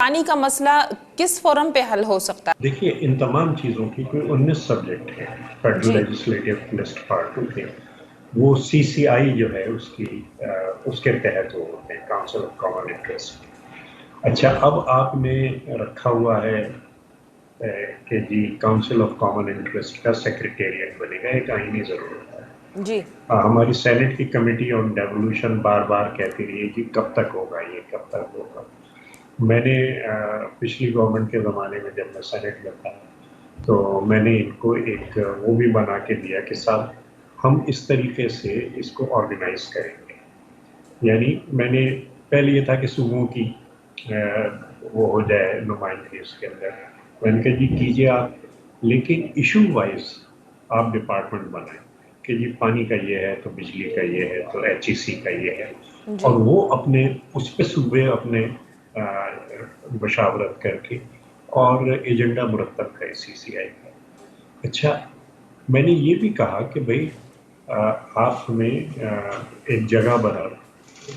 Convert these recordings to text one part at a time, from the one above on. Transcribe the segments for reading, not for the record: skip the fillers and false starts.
پانی کا مسئلہ کس فورم پہ حل ہو سکتا ہے؟ دیکھیے ان تمام چیزوں کی کوئی 19 سبجیکٹ ہے فیڈرل جی لیجسلیٹو لسٹ پارٹ 2 کے، وہ سی سی آئی جو ہے اس کے تحت وہ ہوتے ہیں، کاؤنسل آف کامن انٹرسٹ۔ اچھا اب آپ نے رکھا ہوا ہے کہ جی کاؤنسل آف کامن انٹرسٹ کا سیکریٹریٹ بنے گا، ایک آئینی ضرورت ہے۔ جی ہماری سینٹ کی کمیٹی آن ڈیولوشن بار بار کہتی رہی ہے کہ کب تک ہوگا یہ، کب تک ہوگا۔ میں نے پچھلی گورنمنٹ کے زمانے میں جب میں سینٹ میں تھا تو میں نے ان کو ایک وہ بھی بنا کے دیا کہ صاحب ہم اس طریقے سے اس کو آرگنائز کریں گے، یعنی میں نے پہلے یہ تھا کہ صوبوں کی وہ ہو جائے نمائندگی اس کے اندر، میں نے کہا جی کیجیے آپ، لیکن ایشو وائز آپ ڈپارٹمنٹ بنائیں کہ جی پانی کا یہ ہے تو بجلی کا یہ ہے تو ایچ ای سی کا یہ ہے، جی اور وہ اپنے اس پہ صوبے اپنے مشاورت کر کے اور ایجنڈا مرتب کرے سی سی آئی کا۔ اچھا میں نے یہ بھی کہا کہ بھائی آپ ہمیں ایک جگہ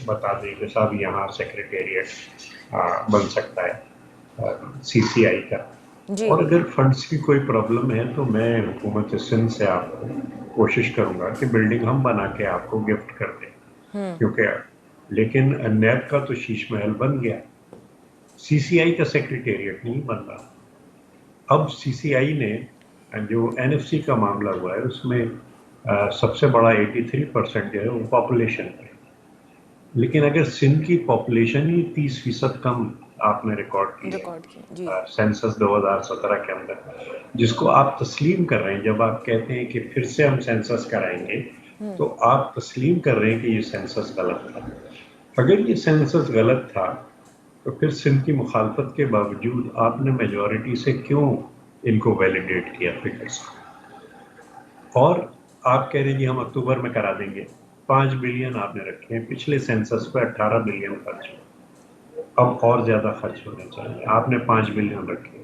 بتا دیں کہ صاحب یہاں سیکریٹریٹ بن سکتا ہے سی سی آئی کا، جی اور اگر فنڈس کی کوئی پرابلم ہے تو میں حکومت سندھ سے آپ کو کوشش کروں گا کہ بلڈنگ ہم بنا کے آپ کو گفٹ کر دیں، کیونکہ لیکن نیب کا تو شیش محل بن گیا، سی سی آئی کا سیکریٹریٹ نہیں بن رہا۔ اب سی سی آئی نے جو این ایف سی کا معاملہ ہوا ہے اس میں سب سے بڑا 83% جو ہے وہ پاپولیشن ہے، لیکن اگر سندھ کی پاپولیشن ہی 30% کم آپ نے ریکارڈ کی ریکارڈ کی جی ہے سینسس 2017 کے اندر، جس کو آپ تسلیم کر رہے ہیں، جب آپ کہتے ہیں کہ پھر سے ہم سینسس کرائیں گے تو آپ تسلیم کر رہے ہیں کہ یہ سینسس غلط تھا۔ اگر یہ سینسس غلط تھا تو پھر سندھ کی مخالفت کے باوجود آپ نے میجورٹی سے کیوں ان کو ویلیڈیٹ کیا فگرس، اور آپ کہہ رہے ہیں جی ہم اکتوبر میں کرا دیں گے، 5 بلین آپ نے رکھے ہیں، پچھلے سینسس پہ 18 بلین خرچ ہو، اب اور زیادہ خرچ ہونے چاہیے، آپ نے 5 بلین رکھے،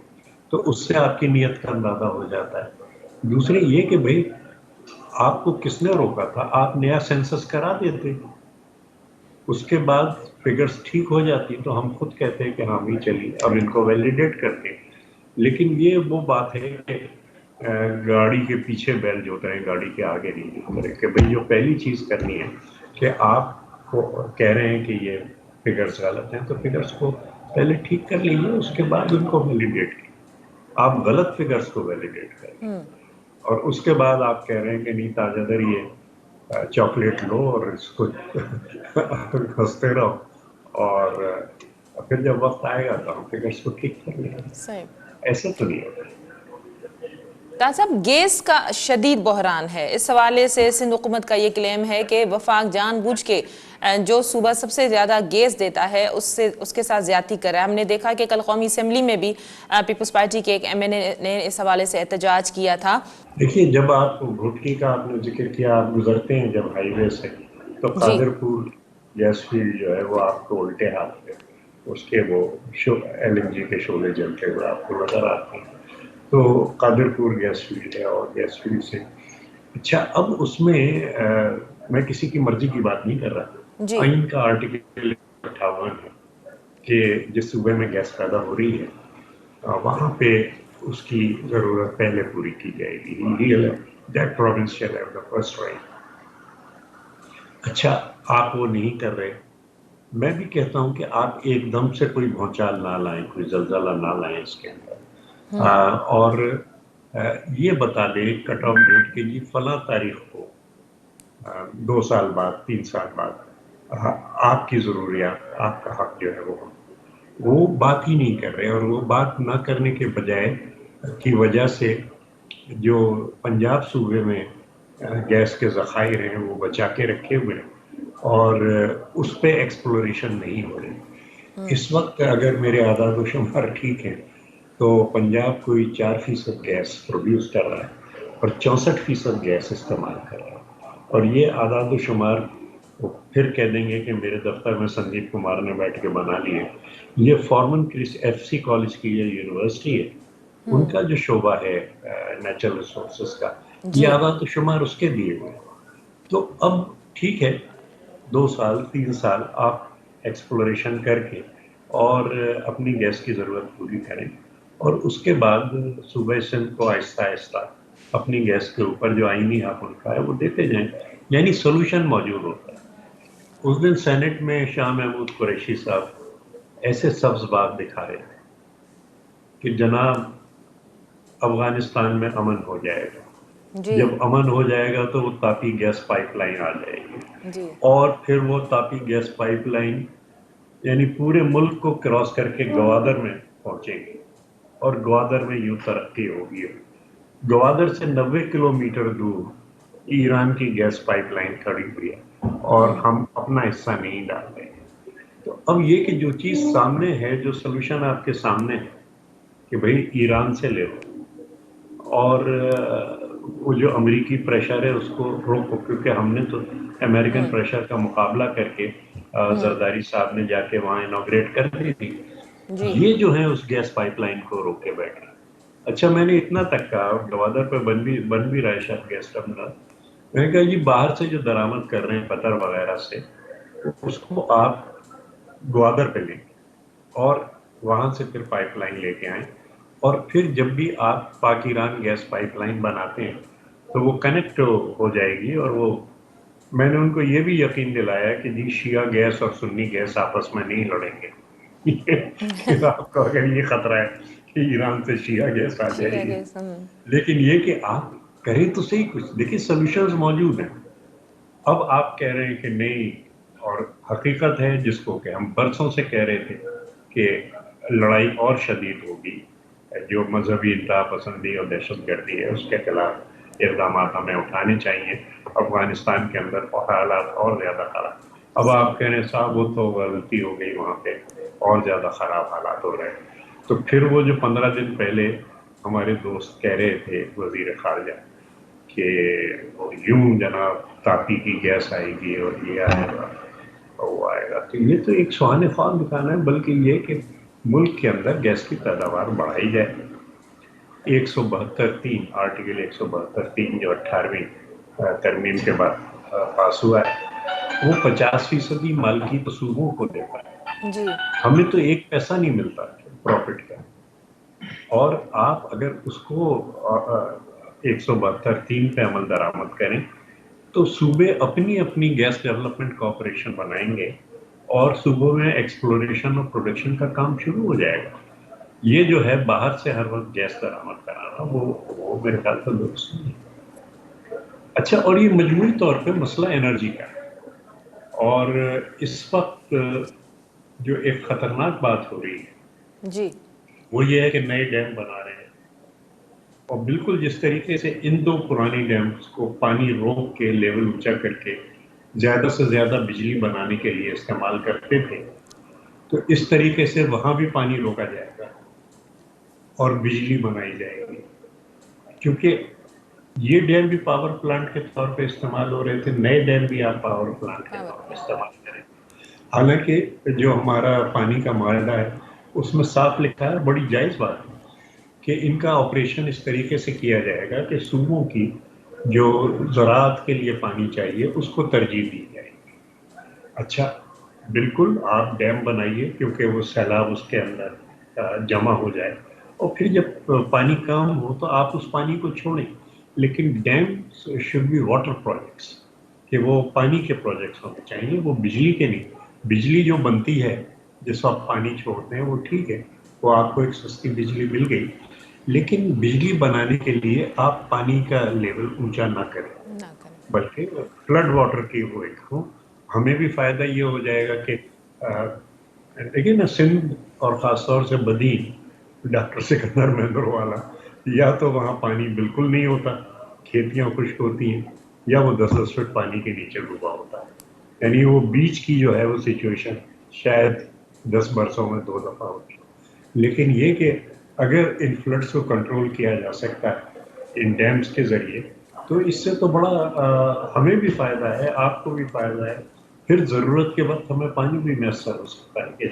تو اس سے آپ کی نیت کا اندازہ ہو جاتا ہے۔ دوسرے یہ کہ بھائی آپ کو کس نے روکا تھا، آپ نیا سینسس کرا دیتے، اس کے بعد فگرز ٹھیک ہو جاتی تو ہم خود کہتے ہیں کہ ہاں بھی چلیے اب ان کو ویلیڈیٹ کرتے ہیں۔ لیکن یہ وہ بات ہے کہ گاڑی کے پیچھے بیل جوتا ہے، گاڑی کے آگے نہیں جوتا ہے، کہ بھئی جو پہلی چیز کرنی ہے کہ آپ کو کہہ رہے ہیں کہ یہ فگرز غلط ہیں تو فگرز کو پہلے ٹھیک کر لیجیے، اس کے بعد ان کو ویلیڈیٹ کیجیے۔ آپ غلط فگرز کو ویلیڈیٹ کریں اور اس کے بعد آپ کہہ رہے ہیں کہ نہیں تاجہ در یہ چاکلیٹ لو اور اس کو ہنستے رہو، اور پھر جب وقت آئے گا تو ہم فگرس کو ٹھیک کر لیں گے، صحیح۔ ایسا تو نہیں ہوتا۔ ڈاکٹر صاحب گیس کا شدید بحران ہے، اس حوالے سے سندھ حکومت کا یہ کلیم ہے کہ وفاق جان بوجھ کے جو صوبہ سب سے زیادہ گیس دیتا ہے اس کے ساتھ زیادتی کر رہا ہے۔ ہم نے دیکھا کہ کل قومی اسمبلی میں بھی پیپلز پارٹی کے ایک ایم این اے نے اس حوالے سے احتجاج کیا تھا۔ دیکھیے جب آپ بھٹکی کا آپ نے ذکر کیا، آپ گزرتے ہیں جب ہائی وے سے تو جی قادر پور گیس فیلڈ جو ہے وہ آپ کو الٹے ہاتھ پہ اس کے وہ ایل این جی کے شعلے جلتے ہوئے آپ کو نظر آتے ہیں، تو قادر پور گیس فیلڈ ہے، اور گیس فیلڈ سے اچھا اب اس میں کسی کی مرضی کی بات نہیں کر رہا، جی آئین کا آرٹیکل 58 ہے کہ جس صوبے میں گیس پیدا ہو رہی ہے وہاں پہ اس کی ضرورت پہلے پوری کی جائے گی، that province shall have the first right. اچھا آپ وہ نہیں کر رہے، میں بھی کہتا ہوں کہ آپ ایک دم سے کوئی بھونچال نہ لائیں، کوئی زلزلہ نہ لائیں اس کے اندر، اور یہ بتا دیں کٹ آف ڈیٹ کہ جی فلاں تاریخ کو 2 سال بعد 3 سال بعد آپ کی ضروریات، آپ کا حق جو ہے وہ بات ہی نہیں کر رہے، اور وہ بات نہ کرنے کے بجائے کی وجہ سے جو پنجاب صوبے میں گیس کے ذخائر ہیں وہ بچا کے رکھے ہوئے ہیں اور اس پہ ایکسپلوریشن نہیں ہو رہی۔ اس وقت اگر میرے اعداد و شمار ٹھیک ہیں تو پنجاب کوئی 4% گیس پروڈیوس کر رہا ہے اور 64% گیس استعمال کر رہا ہے، اور یہ اعداد و شمار پھر کہہ دیں گے کہ میرے دفتر میں سندیپ کمار نے بیٹھ کے بنا لیے، یہ فارمن کرس ایف سی کالج کی یہ یونیورسٹی ہے، ان کا جو شعبہ ہے نیچرل ریسورسز کا، یہ جی اعداد و شمار اس کے دیے ہوئے ہیں۔ تو اب ٹھیک ہے 2 سال 3 سال آپ ایکسپلوریشن کر کے اور اپنی گیس کی ضرورت پوری کریں، اور اس کے بعد صوبہ سندھ کو آہستہ آہستہ اپنی گیس کے اوپر جو آئینی حق ان کا ہے وہ دیتے جائیں، یعنی سولوشن موجود ہوتا ہے۔ اس دن سینٹ میں شاہ محمود قریشی صاحب ایسے سبز باغ دکھا رہے تھے کہ جناب افغانستان میں امن ہو جائے گا، جی جب امن ہو جائے گا تو وہ تاپی گیس پائپ لائن آ جائے گی، جی اور پھر وہ تاپی گیس پائپ لائن یعنی پورے ملک کو کراس کر کے گوادر میں پہنچے گی، اور گوادر میں یوں ترقی ہوگی۔ گوادر سے 90 کلومیٹر دور ایران کی گیس پائپ لائن کھڑی ہوئی ہے، اور ہم اپنا حصہ نہیں ڈال رہے ہیں۔ تو اب یہ کہ جو چیز سامنے ہے، جو سلوشن آپ کے سامنے ہے کہ بھئی ایران سے لے لو، اور وہ جو امریکی پریشر ہے اس کو روکو، کیونکہ ہم نے تو امریکن پریشر کا مقابلہ کر کے زرداری صاحب نے جا کے وہاں انوگریٹ کر دی تھی، جی یہ جو ہے اس گیس پائپ لائن کو روک کے بیٹھے۔ اچھا میں نے اتنا تک کہا، گوادر پہ بن بھی رہا ہے شاید گیس ٹرمینل، میں نے کہا جی باہر سے جو درآمد کر رہے ہیں قطر وغیرہ سے، اس کو آپ گوادر پہ لیں اور وہاں سے پھر پائپ لائن لے کے آئیں، اور پھر جب بھی آپ پاک ایران گیس پائپ لائن بناتے ہیں تو وہ کنیکٹ ہو جائے گی، اور وہ میں نے ان کو یہ بھی یقین دلایا کہ جی شیعہ گیس اور سنی گیس آپس میں نہیں لڑیں گے، پھر آپ کو اگر یہ خطرہ ہے کہ ایران سے شیعہ گیس آ جائے گی، لیکن یہ کہ آپ کریں تو صحیح کچھ، دیکھیں سولوشنز موجود ہیں۔ اب آپ کہہ رہے ہیں کہ نہیں، اور حقیقت ہے جس کو کہ ہم برسوں سے کہہ رہے تھے کہ لڑائی اور شدید ہوگی، جو مذہبی انتہا پسندی اور دہشت گردی ہے اس کے خلاف اقدامات ہمیں اٹھانے چاہیے۔ افغانستان کے اندر حالات اور زیادہ خراب، اب آپ کہہ رہے ہیں صاحب وہ تو غلطی ہو گئی، وہاں پہ اور زیادہ خراب حالات ہو رہے ہیں۔ تو پھر وہ جو 15 دن پہلے ہمارے دوست کہہ رہے تھے وزیر خارجہ کہ یوں جناب تاپی کی گیس آئے گی اور یہ آئے گا اور وہ آئے گا، تو یہ تو ایک سہانے خواب دکھانا ہے، بلکہ یہ کہ ملک کے اندر گیس کی پیداوار بڑھائی جائے۔ 172(3) آرٹیکل 172(3) جو 18ویں ترمیم کے بعد پاس ہوا ہے، وہ 50% مالکی صوبوں کو دیتا ہے، جی ہمیں تو ایک پیسہ نہیں ملتا پروفٹ کا، اور آپ اگر اس کو 172(3) پہ عمل درآمد کریں تو صوبے اپنی اپنی گیس ڈیولپمنٹ کارپوریشن بنائیں گے، اور صوبوں میں ایکسپلوریشن اور پروڈکشن کا کام شروع ہو جائے گا۔ یہ جو ہے باہر سے ہر وقت گیس درآمد کرانا، وہ میرے خیال سے درست نہیں ہے۔ اچھا، اور یہ مجموعی طور پہ مسئلہ انرجی کا ہے، اور اس وقت جو ایک خطرناک بات ہو رہی ہے جی وہ یہ ہے کہ نئے ڈیم بنا رہے ہیں، اور بالکل جس طریقے سے ان دو پرانی ڈیمز کو پانی روک کے لیول اونچا کر کے زیادہ سے زیادہ بجلی بنانے کے لیے استعمال کرتے تھے، تو اس طریقے سے وہاں بھی پانی روکا جائے گا اور بجلی بنائی جائے گی، کیونکہ یہ ڈیم بھی پاور پلانٹ کے طور پہ استعمال ہو رہے تھے، نئے ڈیم بھی آپ پاور پلانٹ کے طور پہ استعمال کریں۔ حالانکہ جو ہمارا پانی کا معاہدہ ہے اس میں صاف لکھا ہے، بڑی جائز بات ہے، کہ ان کا آپریشن اس طریقے سے کیا جائے گا کہ صوبوں کی جو زراعت کے لیے پانی چاہیے اس کو ترجیح دی جائے گی۔ اچھا بالکل آپ ڈیم بنائیے، کیونکہ وہ سیلاب اس کے اندر جمع ہو جائے، اور پھر جب پانی کم ہو تو آپ اس پانی کو چھوڑیں، لیکن dam should be water projects, کہ وہ پانی کے پروجیکٹس ہونے چاہیے، وہ بجلی کے نہیں۔ بجلی جو بنتی ہے جس وقت پانی چھوڑتے ہیں وہ ٹھیک ہے، وہ آپ کو ایک سستی بجلی مل گئی، لیکن بجلی بنانے کے لیے آپ پانی کا لیول اونچا نہ کریں، نہ کریں۔ بلکہ فلڈ واٹر کی وہ ایک ہو۔ ہمیں بھی فائدہ یہ ہو جائے گا کہ دیکھیے نا، سندھ اور خاص طور سے بدین ڈاکٹر سکندر مہندر والا، یا تو وہاں پانی بالکل نہیں ہوتا، کھیتیاں خشک ہوتی ہیں، یا وہ 10 فٹ پانی کے نیچے ڈوبا ہوتا ہے، یعنی وہ بیچ کی جو ہے وہ سچویشن شاید 10 برسوں میں 2 دفعہ ہوتی ہے۔ لیکن یہ کہ اگر ان فلڈس کو کنٹرول کیا جا سکتا ہے ان ڈیمز کے ذریعے، تو اس سے تو بڑا ہمیں بھی فائدہ ہے، آپ کو بھی فائدہ ہے، پھر ضرورت کے وقت ہمیں پانی بھی میسر ہو سکتا ہے کہ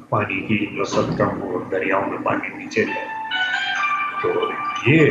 پانی کی رسد کم ہو، دریاؤں میں پانی نیچے جائے، تو یہ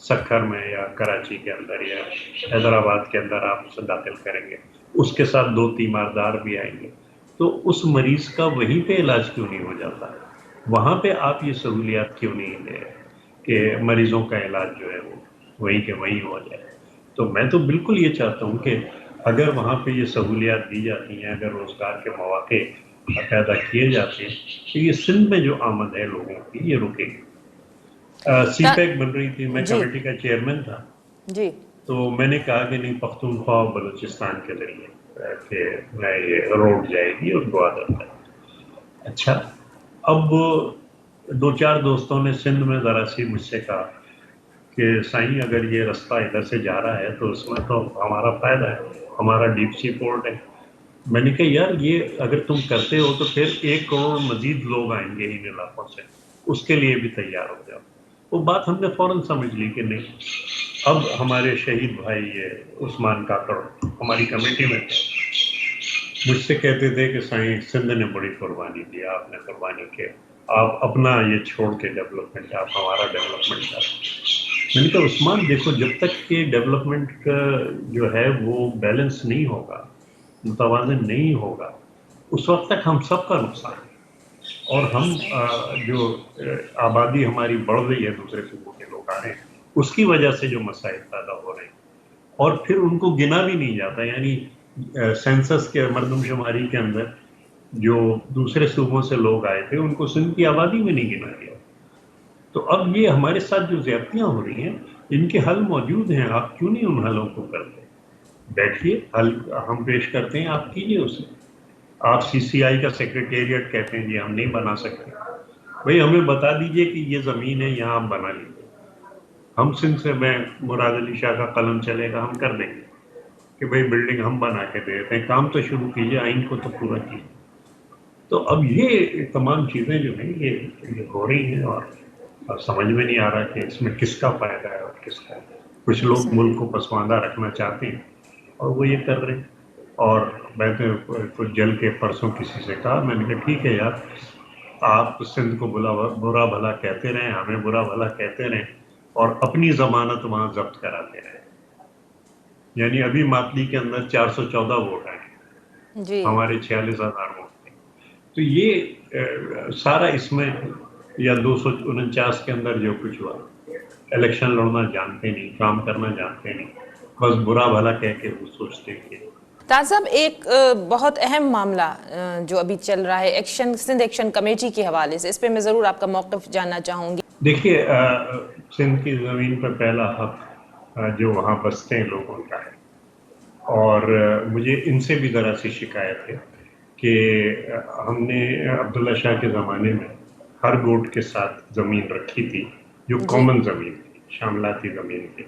سکھر میں یا کراچی کے اندر یا حیدرآباد کے اندر آپ اسے داخل کریں گے، اس کے ساتھ 2 تیماردار بھی آئیں گے، تو اس مریض کا وہیں پہ علاج کیوں نہیں ہو جاتا؟ وہاں پہ آپ یہ سہولیات کیوں نہیں دے رہے کہ مریضوں کا علاج جو ہے وہ وہیں کے وہیں ہو جائے؟ تو میں تو بالکل یہ چاہتا ہوں کہ اگر وہاں پہ یہ سہولیات دی جاتی ہیں، اگر روزگار کے مواقع پیدا کیے جاتے ہیں، تو یہ سندھ میں جو آمد ہے لوگوں کی یہ رکے گی۔ سی پیک بن رہی تھی، میں جی کمیٹی کا چیئرمین تھا، جی تو میں نے کہا کہ نہیں، پختونخوا اور بلوچستان کے ذریعے کہ میں یہ روڈ جائے گی اور گوادر تک۔ اچھا، اب 2-4 دوستوں نے سندھ میں ذرا سی مجھ سے کہا کہ سائیں اگر یہ رستہ ادھر سے جا رہا ہے تو اس میں تو ہمارا فائدہ ہے، ہمارا ڈیپ سی پورٹ ہے۔ میں نے کہا یار یہ اگر تم کرتے ہو تو پھر 1 کروڑ مزید لوگ آئیں گے ان علاقوں سے، اس کے لیے بھی تیار ہو جاؤ۔ وہ بات ہم نے فوراً سمجھ لی کہ نہیں۔ اب ہمارے شہید بھائی یہ عثمان کاکڑ ہماری کمیٹی میں تھے، مجھ سے کہتے تھے کہ سائیں سندھ نے بڑی قربانی دی، آپ نے قربانی کی، آپ اپنا یہ چھوڑ کے ڈیولپمنٹ، آپ ہمارا ڈیولپمنٹ کریں۔ میں نے کہا عثمان دیکھو، جب تک کہ ڈیولپمنٹ کا جو ہے وہ بیلنس نہیں ہوگا، متوازن نہیں ہوگا، اس وقت تک ہم سب کا نقصان ہے۔ اور ہم جو آبادی ہماری بڑھ رہی ہے، دوسرے صوبوں کے لوگ آ رہے ہیں، اس کی وجہ سے جو مسائل پیدا ہو رہے ہیں، اور پھر ان کو گنا بھی نہیں جاتا، یعنی سینسس کے مردم شماری کے اندر جو دوسرے صوبوں سے لوگ آئے تھے ان کو سندھ کی آبادی میں نہیں گنا گیا۔ تو اب یہ ہمارے ساتھ جو زیادتیاں ہو رہی ہیں، ان کے حل موجود ہیں، آپ کیوں نہیں ان حلوں کو کرتے؟ بیٹھیے، حل ہم پیش کرتے ہیں، آپ کیجیے اسے۔ آپ سی سی آئی کا سیکریٹریٹ کہتے ہیں جی ہم نہیں بنا سکتے، بھئی ہمیں بتا دیجئے کہ یہ زمین ہے، یہاں ہم بنا لیجیے، ہم سندھ سے، میں مراد علی شاہ کا قلم چلے گا، ہم کر دیں گے کہ بھئی بلڈنگ ہم بنا کے دے دیتے ہیں، کام تو شروع کیجیے، آئین کو تو پورا کیجیے۔ تو اب یہ تمام چیزیں جو ہیں یہ ہو رہی ہیں، اور سمجھ میں نہیں آ رہا کہ اس میں کس کا فائدہ ہے اور کس کا۔ کچھ لوگ ملک کو پسماندہ رکھنا چاہتے ہیں اور وہ یہ کر رہے ہیں۔ اور میں نے کچھ جل کے پرسوں کسی سے کہا، میں نے کہا ٹھیک ہے یار، آپ سندھ کو برا بھلا کہتے رہیں، ہمیں برا بھلا کہتے رہیں، اور اپنی ضمانت وہاں ضبط کراتے رہیں۔ یعنی ابھی ماتلی کے اندر 414 ووٹ آئے، جی ہمارے 46,000 ووٹ تھے۔ تو یہ سارا اس میں، یا 249 کے اندر جو کچھ ہوا، الیکشن لڑنا جانتے نہیں، کام کرنا جانتے نہیں، بس برا بھلا کہہ کے وہ سوچتے کہ۔ تاز صاحب، ایک بہت اہم معاملہ جو ابھی چل رہا ہے سندھ ایکشن کمیٹی کے حوالے سے، اس پہ میں ضرور آپ کا موقف جاننا چاہوں گی۔ دیکھیے، سندھ کی زمین پر پہلا حق جو وہاں بستے ہیں لوگوں کا ہے، اور مجھے ان سے بھی ذرا سی شکایت ہے کہ ہم نے عبداللہ شاہ کے زمانے میں ہر گوٹ کے ساتھ زمین رکھی تھی جو جی کامن زمین تھی، شاملاتی زمین تھی۔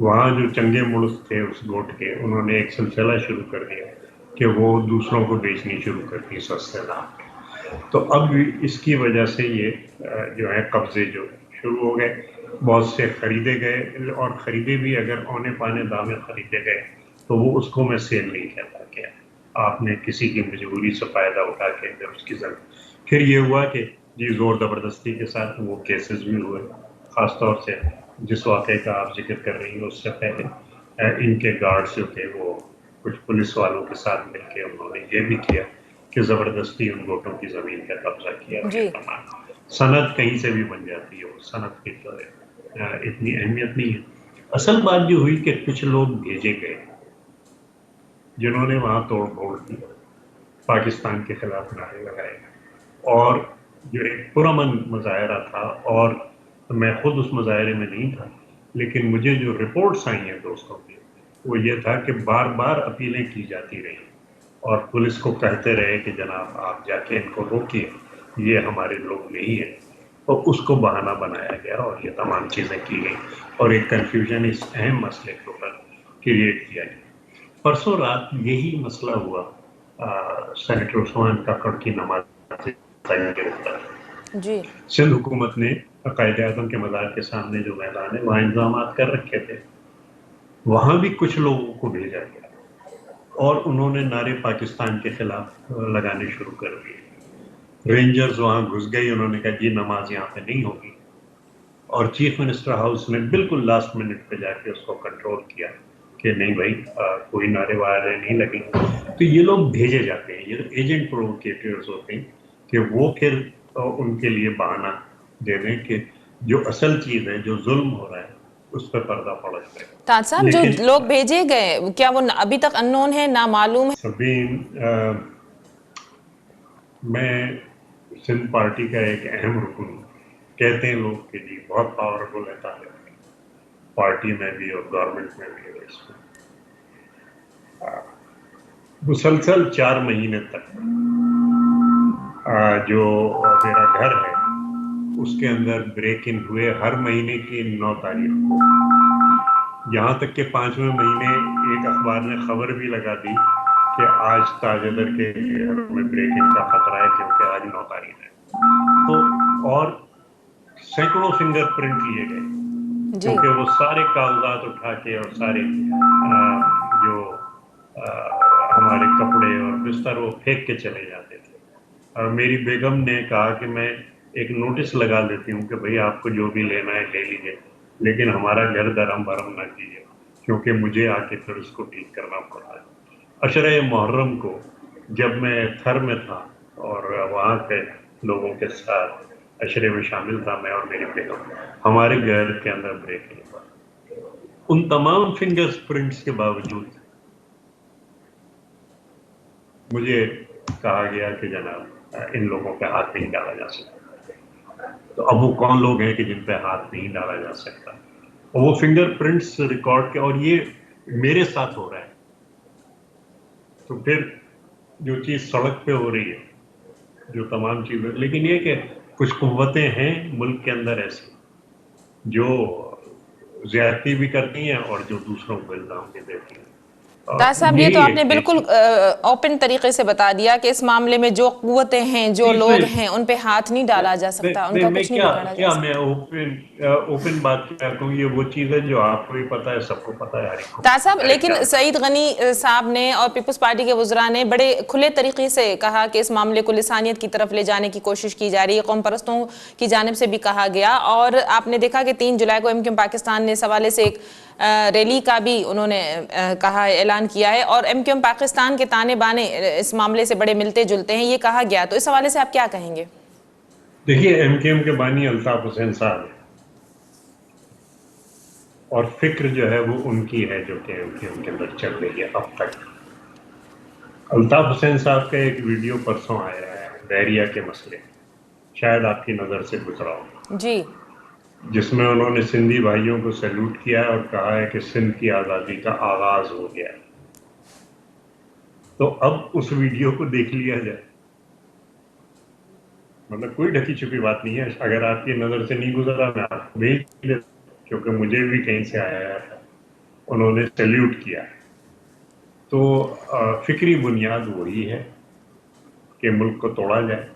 وہاں جو چنگے مڑس تھے اس گوٹ کے، انہوں نے ایک سلسلہ شروع کر دیا کہ وہ دوسروں کو بیچنی شروع کر دی سستے دام پہ۔ تو اب اس کی وجہ سے یہ جو ہے قبضے جو شروع ہو گئے، بہت سے خریدے گئے، اور خریدے بھی اگر اونے پانے دامے خریدے گئے تو وہ اس کو میں سیل نہیں کہتا کہ آپ نے کسی کی مجبوری سے فائدہ اٹھا کے اندر اس کی زمین۔ پھر یہ ہوا کہ جی زور زبردستی کے ساتھ وہ کیسز بھی ہوئے، خاص طور سے جس واقعے کا آپ ذکر کر رہی ہیں اس سے پہلے ان کے گارڈز جو تھے وہ کچھ پولیس والوں کے ساتھ مل کے انہوں نے یہ بھی کیا کہ زبردستی ان گوٹوں کی زمین کا قبضہ کیا، اور جی یہ تمام صنعت کہیں سے بھی بن جاتی ہے، وہ صنعت کی تو اتنی اہمیت نہیں ہے۔ اصل بات جو ہوئی کہ کچھ لوگ بھیجے گئے جنہوں نے وہاں توڑ پھوڑ کی، پاکستان کے خلاف نعرے لگائے، اور جو ایک پرامن مظاہرہ تھا، اور میں خود اس مظاہرے میں نہیں تھا، لیکن مجھے جو رپورٹس آئی ہیں دوستوں کی، وہ یہ تھا کہ بار بار اپیلیں کی جاتی رہی اور پولیس کو کہتے رہے کہ جناب آپ جا کے ان کو روکیے، یہ ہمارے لوگ نہیں ہیں، اور اس کو بہانہ بنایا گیا اور یہ تمام چیزیں کی گئی، اور ایک کنفیوژن اس اہم مسئلے کے اوپر کریٹ کیا گیا۔ پرسوں رات یہی مسئلہ ہوا سینیٹر عثمان کاکڑ کی نماز کے اوپر۔ جی سندھ حکومت نے قائد اعظم کے مزار کے سامنے جو میدان ہے وہاں انتظامات کر رکھے تھے، وہاں بھی کچھ لوگوں کو بھیجا گیا اور انہوں نے نعرے پاکستان کے خلاف لگانے شروع کر دیے۔ رینجرز وہاں گھس گئی، انہوں نے کہا جی نماز یہاں پہ نہیں ہوگی، اور چیف منسٹر ہاؤس نے بالکل لاسٹ منٹ پہ جا کے اس کو کنٹرول کیا کہ نہیں بھائی کوئی نعرے وعرے نہیں لگیں. تو یہ لوگ بھیجے جاتے ہیں, یہ ایجنٹ پرووکیٹرز ہوتے ہیں کہ وہ پھر ان کے لیے بہانہ دے دیں کہ جو اصل چیز ہے, جو ظلم ہو رہا ہے, اس پہ پردہ پڑ جائے. تاج صاحب جو لوگ بھیجے گئے کیا وہ ابھی تک ان نون ہے, نامعلوم ہے؟ سبین, میں سندھ پارٹی کا ایک اہم رکن ہوں. کہتے ہیں لوگ کہ جی بہت پاورفل ہے طالب پارٹی میں بھی اور گورنمنٹ میں بھی. اس میں مسلسل 4 مہینے تک جو میرا گھر ہے اس کے اندر بریک ان ہوئے ہر مہینے کی 9 تاریخ کو. یہاں تک کہ 5ویں مہینے ایک اخبار نے خبر بھی لگا دی کہ آج تاجدر کے گھر میں بریک ان کا خطرہ ہے کیونکہ آج 9 تاریخ ہے. تو اور سینکڑوں فنگر پرنٹ لیے گئے کیونکہ وہ سارے کاغذات اٹھا کے اور سارے جو ہمارے کپڑے اور بستر وہ پھینک کے چلے جاتے تھے. اور میری بیگم نے کہا کہ میں ایک نوٹس لگا دیتی ہوں کہ بھئی آپ کو جو بھی لینا ہے لے لیجیے, لیکن ہمارا گھر درم برم نہ کیجیے کیونکہ مجھے آ کے پھر اس کو ٹھیک کرنا پڑتا ہے. عشرہ محرم کو جب میں تھر میں تھا اور وہاں کے لوگوں کے ساتھ عشرے میں شامل تھا, میں اور میری بیگم, ہمارے گھر کے اندر بریک نہیں ہوا. ان تمام فنگر پرنٹس کے باوجود مجھے کہا گیا کہ جناب ان لوگوں پہ ہاتھ نہیں ڈالا جا سکتا. تو اب وہ کون لوگ ہیں کہ جن پہ ہاتھ نہیں ڈالا جا سکتا؟ وہ فنگر پرنٹس ریکارڈ کے, اور یہ میرے ساتھ ہو رہا ہے. تو پھر جو چیز سڑک پہ ہو رہی ہے, جو تمام چیزیں, لیکن یہ کہ کچھ قوتیں ہیں ملک کے اندر ایسی جو زیادتی بھی کرتی ہیں اور جو دوسروں کو الزام بھی دیتی ہیں. تاج صاحب یہ تو آپ نے بالکل اوپن طریقے سے بتا دیا کہ اس معاملے میں جو قوتیں ہیں, جو لوگ ہیں, ان پہ ہاتھ نہیں ڈالا جا سکتا, ان کا کچھ نہیں بگاڑا جا سکتا. میں اوپن بات کرتا ہوں, یہ وہ چیز ہے جو آپ کو بھی پتا ہے, سب کو پتا ہے. تاج صاحب لیکن سعید غنی صاحب نے اور پیپلز پارٹی کے وزراء نے بڑے کھلے طریقے سے کہا کہ اس معاملے کو لسانیت کی طرف لے جانے کی کوشش کی جا رہی ہے, قوم پرستوں کی جانب سے بھی کہا گیا. اور آپ نے دیکھا کہ 3 جولائی کو ایم کیو ایم پاکستان نے اس حوالے سے ایک ریلی کا بھی انہوں نے کہا ہے, اعلان کیا ہے, اور ایم کیو ایم پاکستان کے تانے بانے اس معاملے سے بڑے ملتے جلتے ہیں, یہ کہا گیا. تو اس حوالے سے آپ کیا کہیں گے؟ دیکھیے, ایم کیو ایم کے بانی الطاف حسین صاحب ہیں اور فکر جو ہے وہ ان کی ہے جو کہ ایم کیو ایم کے اندر چل رہی ہے اب تک. الطاف حسین صاحب کا ایک ویڈیو پرسوں آیا ہے بحریہ کے مسئلے, شاید آپ کی نظر سے گزرا ہو, جی, جس میں انہوں نے سندھی بھائیوں کو سیلوٹ کیا اور کہا ہے کہ سندھ کی آزادی کا آغاز ہو گیا. تو اب اس ویڈیو کو دیکھ لیا جائے, مطلب کوئی ڈھکی چھپی بات نہیں ہے. اگر آپ کی نظر سے نہیں گزرا میں آپ کو بھیج دیتا, کیونکہ مجھے بھی کہیں سے آیا تھا, انہوں نے سیلیوٹ کیا. تو فکری بنیاد وہی ہے کہ ملک کو توڑا جائے,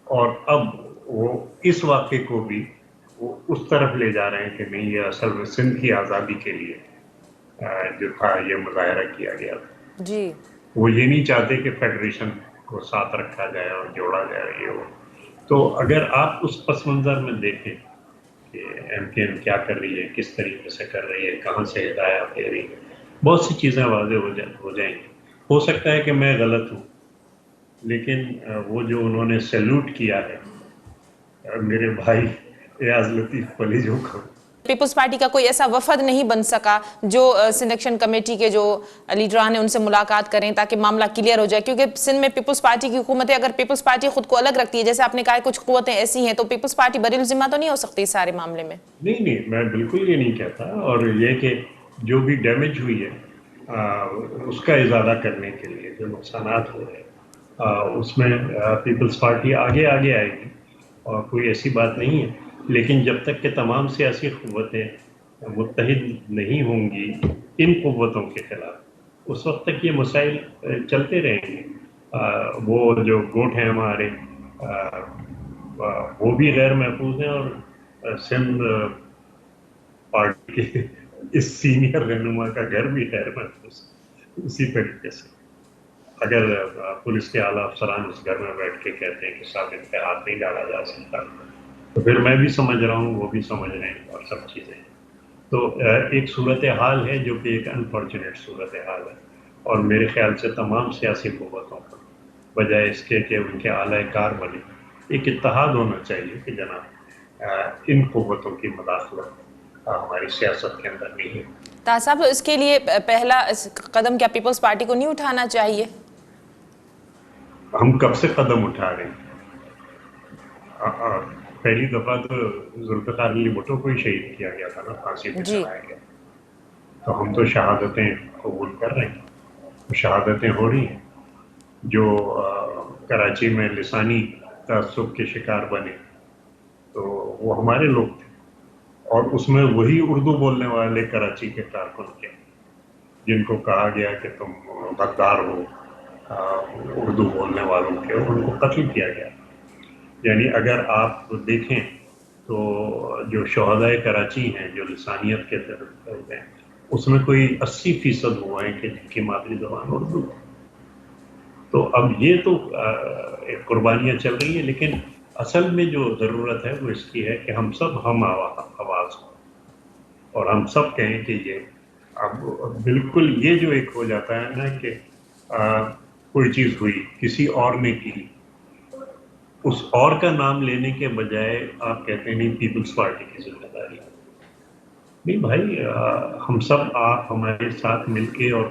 اور اب وہ اس واقعے کو بھی وہ اس طرف لے جا رہے ہیں کہ نہیں, یہ اصل میں سندھ کی آزادی کے لیے جو تھا یہ مظاہرہ کیا گیا تھا. جی, وہ یہ نہیں چاہتے کہ فیڈریشن کو ساتھ رکھا جائے اور جوڑا جائے یہ وہ. تو اگر آپ اس پس منظر میں دیکھیں کہ ایم کیو ایم کیا کر رہی ہے, کس طریقے سے کر رہی ہے, کہاں سے ہدایات دے رہی ہے, بہت سی چیزیں واضح ہو جائیں گی. ہو سکتا ہے کہ میں غلط ہوں, لیکن وہ جو انہوں نے سیلوٹ کیا ہے میرے بھائی ایاز لطیف پلیجو کو, پیپلز پارٹی کا کوئی ایسا وفد نہیں بن سکا جو سندھ ایکشن کمیٹی کے جو لیڈران ہیں ان سے ملاقات کریں تاکہ معاملہ کلیئر ہو جائے, کیونکہ سندھ میں پیپلز پارٹی کی حکومت ہے. اگر پیپلز پارٹی خود کو الگ رکھتی ہے, جیسے آپ نے کہا کچھ قوتیں ایسی ہیں, تو پیپلز پارٹی بری الذمہ تو نہیں ہو سکتی اس سارے معاملے میں؟ نہیں, میں بالکل یہ نہیں کہتا. اور یہ کہ جو بھی ڈیمیج ہوئی ہے اس کا ازالہ کرنے کے لیے جو نقصانات ہو رہے ہیں اس میں پیپلز پارٹی آگے آئے گی, اور کوئی ایسی بات نہیں ہے. لیکن جب تک کہ تمام سیاسی قوتیں متحد نہیں ہوں گی ان قوتوں کے خلاف, اس وقت تک یہ مسائل چلتے رہیں گے. وہ جو گوٹ ہیں ہمارے وہ بھی غیر محفوظ ہیں, اور سندھ پارٹی کے اس سینئر رہنما کا گھر بھی غیر محفوظ. اسی طریقے سے اگر پولیس کے اعلیٰ افسران اس گھر میں بیٹھ کے کہتے ہیں کہ صاحب ان پہ ہاتھ نہیں ڈالا جا سکتا, تو پھر میں بھی سمجھ رہا ہوں، وہ بھی سمجھ رہے ہیں اور سب چیزیں. تو ایک صورتحال ہے جو کہ ایک انفارچونیٹ صورتحال ہے، اور میرے خیال سے تمام سیاسی قوتوں کو بجائے اس کے کہ ان کے اعلی کار بنے، ایک اتحاد ہونا چاہیے کہ جناب ان قوتوں کی مداخلت ہماری سیاست کے اندر نہیں ہے. طاہر صاحب، اس کے لیے پہلا قدم کیا پیپلز پارٹی کو نہیں اٹھانا چاہیے؟ ہم کب سے قدم اٹھا رہے ہیں. پہلی دفعہ تو ذوالفقار علی بھٹو کو ہی شہید کیا گیا تھا نا، پھانسی پہ جی چڑھایا گیا. تو ہم تو شہادتیں قبول کر رہے ہیں، شہادتیں ہو رہی ہیں. جو کراچی میں لسانی تعصب کے شکار بنے تو وہ ہمارے لوگ تھے، اور اس میں وہی اردو بولنے والے کراچی کے کارکن تھے جن کو کہا گیا کہ تم غدار ہو اردو بولنے والوں کے، ان کو قتل کیا گیا. یعنی اگر آپ دیکھیں تو جو شہدائے کراچی ہیں جو لسانیت کے تحت ہیں، اس میں کوئی 80% ہوا ہے کہ جن کی مادری زبان اردو. تو اب یہ تو قربانیاں چل رہی ہیں، لیکن اصل میں جو ضرورت ہے وہ اس کی ہے کہ ہم سب ہم آواز ہوں اور ہم سب کہیں کہ یہ اب بالکل یہ جو ایک ہو جاتا ہے نا کہ کوئی چیز ہوئی کسی اور نے کی، اس اور کا نام لینے کے بجائے آپ کہتے ہیں نہیں پیپلز پارٹی کی ذمہ داری. نہیں بھائی، ہم سب آپ ہمارے ساتھ مل کے اور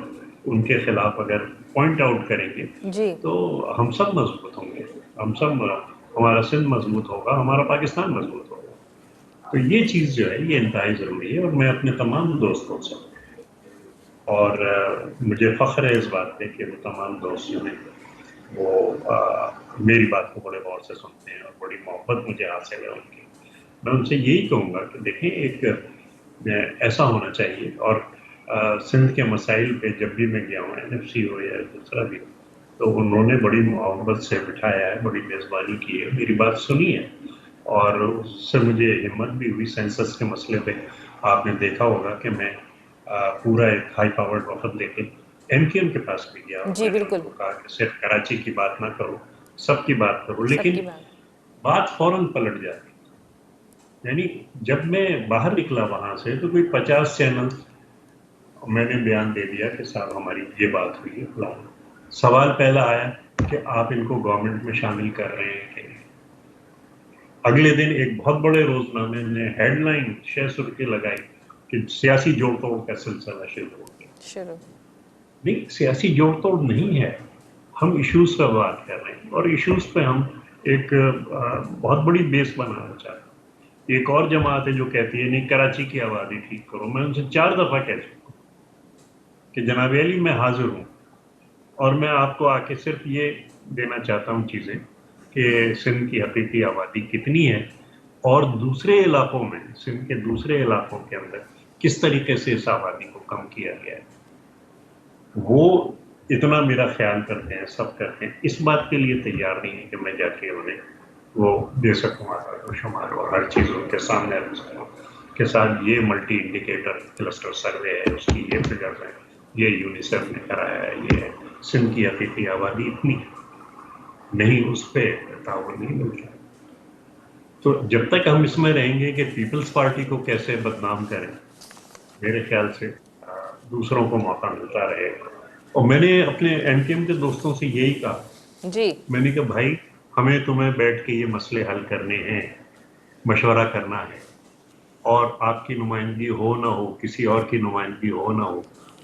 ان کے خلاف اگر پوائنٹ آؤٹ کریں گے جی تو ہم سب مضبوط ہوں گے. ہم سب، ہمارا سندھ مضبوط ہوگا، ہمارا پاکستان مضبوط ہوگا. تو یہ چیز جو ہے یہ انتہائی ضروری ہے. اور میں اپنے تمام دوستوں سے، اور مجھے فخر ہے اس بات پہ کہ وہ تمام دوست جو ہیں وہ میری بات کو بڑے غور سے سنتے ہیں اور بڑی محبت مجھے حاصل ہے ان کی. میں ان سے یہی کہوں گا کہ دیکھیں ایک ایسا ہونا چاہیے. اور سندھ کے مسائل پہ جب بھی میں گیا ہوں، NFC ہو یا دوسرا بھی ہو، تو انہوں نے بڑی محبت سے بٹھایا ہے، بڑی میزبانی کی ہے، میری بات سنی ہے. اور اس سے مجھے ہمت بھی ہوئی. سینسس کے مسئلے پہ آپ نے دیکھا ہوگا کہ میں پورا ایک ہائی پاورڈ وفد لے کے MKM کے پاس بھی گیا، اور جی میں نے ان بالکل، کو کہا کہ صرف کراچی کی بات نہ کرو، سب کی بات کرو. سب لیکن کی بات. بات فوراً پلٹ جاتی. یعنی جب میں باہر نکلا وہاں سے تو کوئی 50 چینل میں نے بیان دے دیا کہ صاحب ہماری یہ بات ہوئی ہے فلاں. سوال پہلا آیا کہ آپ ان کو گورنمنٹ میں شامل کر رہے ہیں کہ نہیں. اگلے دن ایک بہت بڑے روزنامے نے ہیڈ لائن 600 روپے لگائی کہ سیاسی جوڑ توڑ کا سلسلہ شروع ہو گیا. نہیں، سیاسی جوڑ توڑ نہیں ہے، ہم ایشوز پر بات کر رہے ہیں، اور ایشوز پہ ہم ایک بہت بڑی بیس بنانا چاہتے ہیں. ایک اور جماعت ہے جو کہتی ہے نہیں کراچی کی آبادی ٹھیک کرو. میں ان سے 4 دفعہ کہہ چکا ہوں کہ جناب علی میں حاضر ہوں، اور میں آپ کو آ کے صرف یہ دینا چاہتا ہوں چیزیں کہ سندھ کی حقیقی آبادی کتنی ہے، اور دوسرے علاقوں میں، سندھ کے دوسرے علاقوں کے اندر کس طریقے سے اس آبادی کو کم کیا گیا ہے. وہ اتنا میرا خیال کرتے ہیں، سب کرتے ہیں. اس بات کے لیے تیار نہیں ہے کہ میں جا کے انہیں وہ دے سکوں و شمار اور ہر چیز ان کے سامنے رکھ سکوں کہ صاحب یہ ملٹی انڈیکیٹر کلسٹر سروے ہے، اس کی یہ فگرز ہے، یہ یونیسیف نے کرایا ہے، یہ سندھ کی حقیقی آبادی اتنی نہیں. اس پہ تعاون نہیں ملتا. تو جب تک ہم اس میں رہیں گے کہ پیپلز پارٹی کو کیسے بدنام کریں، میرے خیال سے دوسروں کو موقع ملتا رہے گا. اور میں نے اپنے MKM کے دوستوں سے یہی کہا، جی میں نے کہا بھائی ہمیں تمہیں بیٹھ کے یہ مسئلے حل کرنے ہیں، مشورہ کرنا ہے. اور آپ کی نمائندگی ہو نہ ہو، کسی اور کی نمائندگی ہو نہ ہو،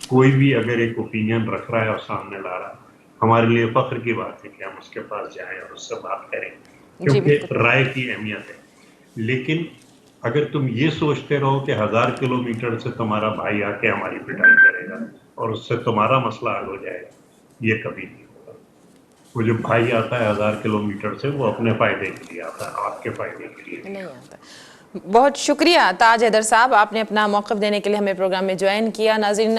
کوئی بھی اگر ایک اوپینین رکھ رہا ہے اور سامنے لا رہا ہے، ہمارے لیے فخر کی بات ہے کہ ہم اس کے پاس جائیں اور اس سے بات کریں، جی کیونکہ بالکل. رائے کی اہمیت ہے. لیکن اگر تم یہ سوچتے رہو کہ 1000 کلومیٹر سے تمہارا بھائی آ کے ہماری پٹائی کرے گا اور اس سے تمہارا مسئلہ حل ہو جائے گا، یہ کبھی نہیں ہوگا. وہ جو بھائی آتا ہے 1000 کلومیٹر سے، وہ اپنے فائدے کے لیے آتا ہے، آپ کے فائدے کے لیے نہیں آتا. بہت شکریہ تاج حیدر صاحب، آپ نے اپنا موقف دینے کے لیے ہمیں پروگرام میں جوائن کیا. ناظرین،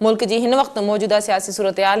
ملک جي هن وقت موجوده سياسي صورتحال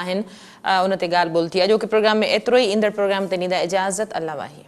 آهن ان تي ڳالهه ٻولهه ٿي. اڄو کے پروگرام میں ایترو ئي. ايندڙ پروگرام تي ڏيندا اجازت. الله واهي.